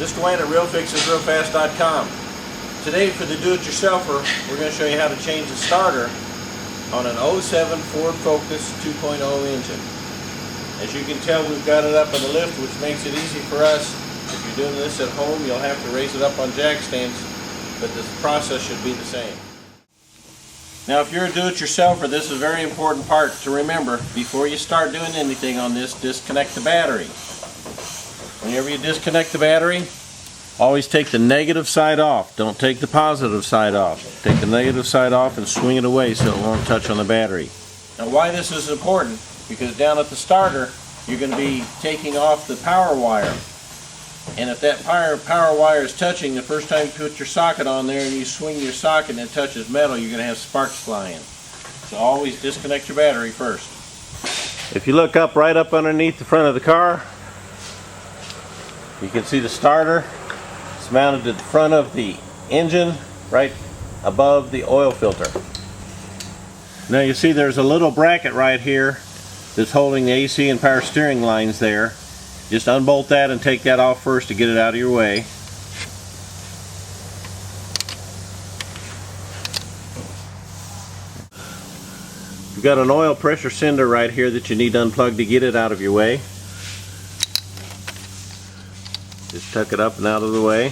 Just go in at realfixesrealfast.com. Today for the do-it-yourselfer, we're going to show you how to change the starter on an 07 Ford Focus 2.0 engine. As you can tell, we've got it up on the lift, which makes it easy for us. If you're doing this at home, you'll have to raise it up on jack stands, but the process should be the same. Now if you're a do-it-yourselfer, this is a very important part to remember. Before you start doing anything on this, disconnect the battery. Whenever you disconnect the battery, always take the negative side off. Don't take the positive side off. Take the negative side off and swing it away so it won't touch on the battery. Now why this is important, because down at the starter, you're going to be taking off the power wire. And if that power wire is touching, the first time you put your socket on there and you swing your socket and it touches metal, you're going to have sparks flying. So always disconnect your battery first. If you look up right up underneath the front of the car, you can see the starter. It's mounted at the front of the engine, right above the oil filter. Now you see there's a little bracket right here that's holding the AC and power steering lines there. Just unbolt that and take that off first to get it out of your way. You've got an oil pressure sender right here that you need to unplug to get it out of your way. Just tuck it up and out of the way.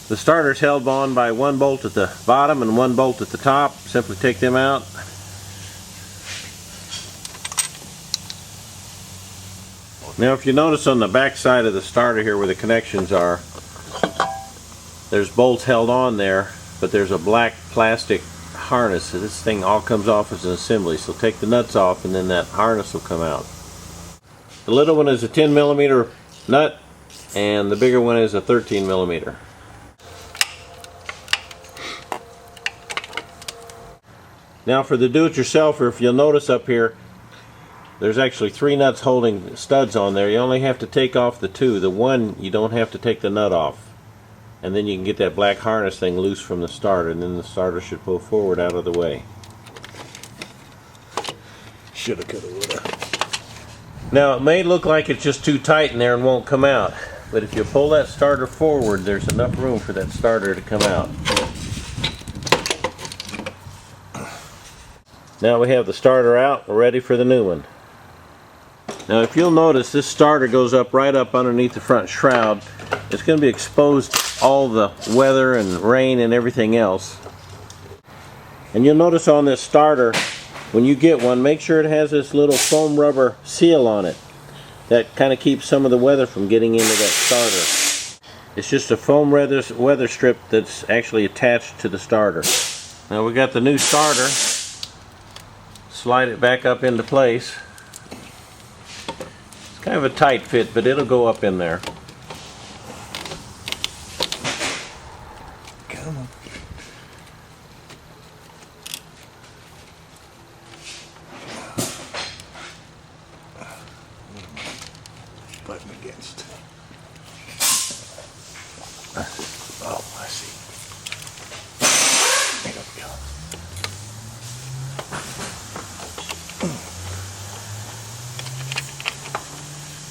The starter's held on by one bolt at the bottom and one bolt at the top. Simply take them out. Now if you notice on the back side of the starter here where the connections are, there's bolts held on there, but there's a black plastic harness. So this thing all comes off as an assembly, so take the nuts off and then that harness will come out. The little one is a 10mm nut and the bigger one is a 13mm. Now for the do-it-yourselfer, if you'll notice up here, there's actually 3 nuts holding studs on there. You only have to take off the 2. The one, you don't have to take the nut off. And then you can get that black harness thing loose from the starter, and then the starter should pull forward out of the way. Shoulda, coulda, woulda. Now it may look like it's just too tight in there and won't come out. But if you pull that starter forward, there's enough room for that starter to come out. Now we have the starter out, we're ready for the new one. Now if you'll notice, this starter goes up right up underneath the front shroud. It's going to be exposed to all the weather and rain and everything else. And you'll notice on this starter, when you get one, make sure it has this little foam rubber seal on it. That kind of keeps some of the weather from getting into that starter. It's just a foam weather strip that's actually attached to the starter. Now we got the new starter. Slide it back up into place. It's kind of a tight fit, but it'll go up in there. Come on. Button against. Oh, I see. There we go.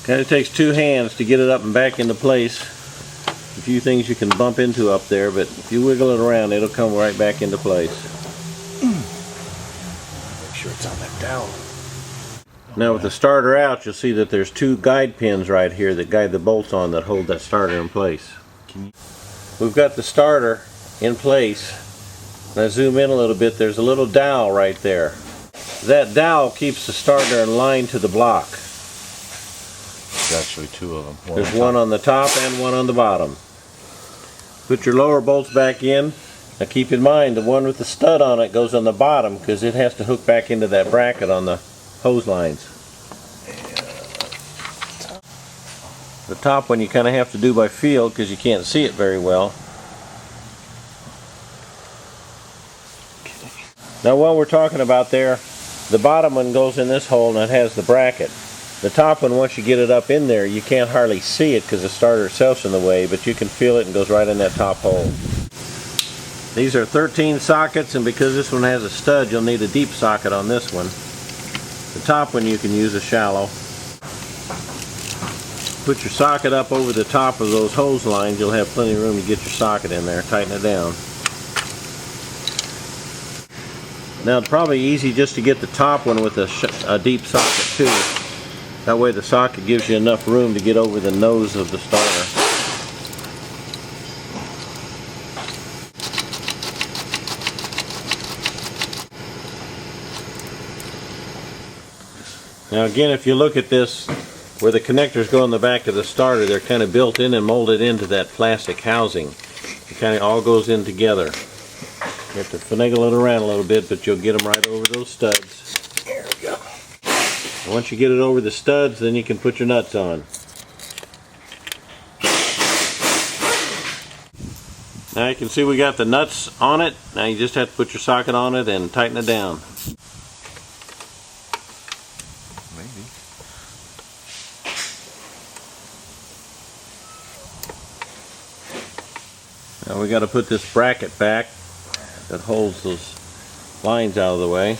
Kind of takes 2 hands to get it up and back into place. A few things you can bump into up there, but if you wiggle it around, it'll come right back into place. Make sure it's on that dowel. Now with the starter out, you'll see that there's 2 guide pins right here that guide the bolts on that hold that starter in place. We've got the starter in place. When I zoom in a little bit, there's a little dowel right there. That dowel keeps the starter in line to the block. There's actually 2 of them. There's one on the top and one on the bottom. Put your lower bolts back in. Now keep in mind the one with the stud on it goes on the bottom because it has to hook back into that bracket on the hose lines. The top one you kind of have to do by feel because you can't see it very well. Now while we're talking about there, the bottom one goes in this hole and it has the bracket. The top one, once you get it up in there, you can't hardly see it because the starter itself's in the way, but you can feel it and goes right in that top hole. These are 13 sockets, and because this one has a stud, you'll need a deep socket on this one. The top one you can use a shallow. Put your socket up over the top of those hose lines. You'll have plenty of room to get your socket in there. Tighten it down. Now it's probably easy just to get the top one with a deep socket too. That way the socket gives you enough room to get over the nose of the starter. Now again, if you look at this, where the connectors go in the back of the starter, they're kind of built in and molded into that plastic housing. It kind of all goes in together. You have to finagle it around a little bit, but you'll get them right over those studs. There we go. And once you get it over the studs, then you can put your nuts on. Now you can see we got the nuts on it. Now you just have to put your socket on it and tighten it down. Maybe. Now we got to put this bracket back that holds those lines out of the way.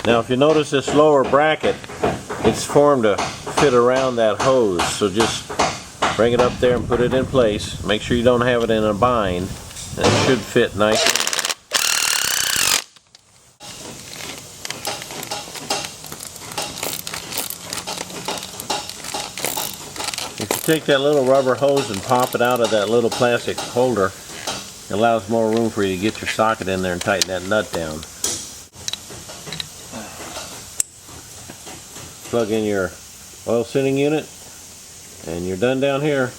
Now if you notice this lower bracket, it's formed to fit around that hose, so just bring it up there and put it in place. Make sure you don't have it in a bind, and it should fit nicely. If you take that little rubber hose and pop it out of that little plastic holder, it allows more room for you to get your socket in there and tighten that nut down. Plug in your oil sending unit, and you're done down here.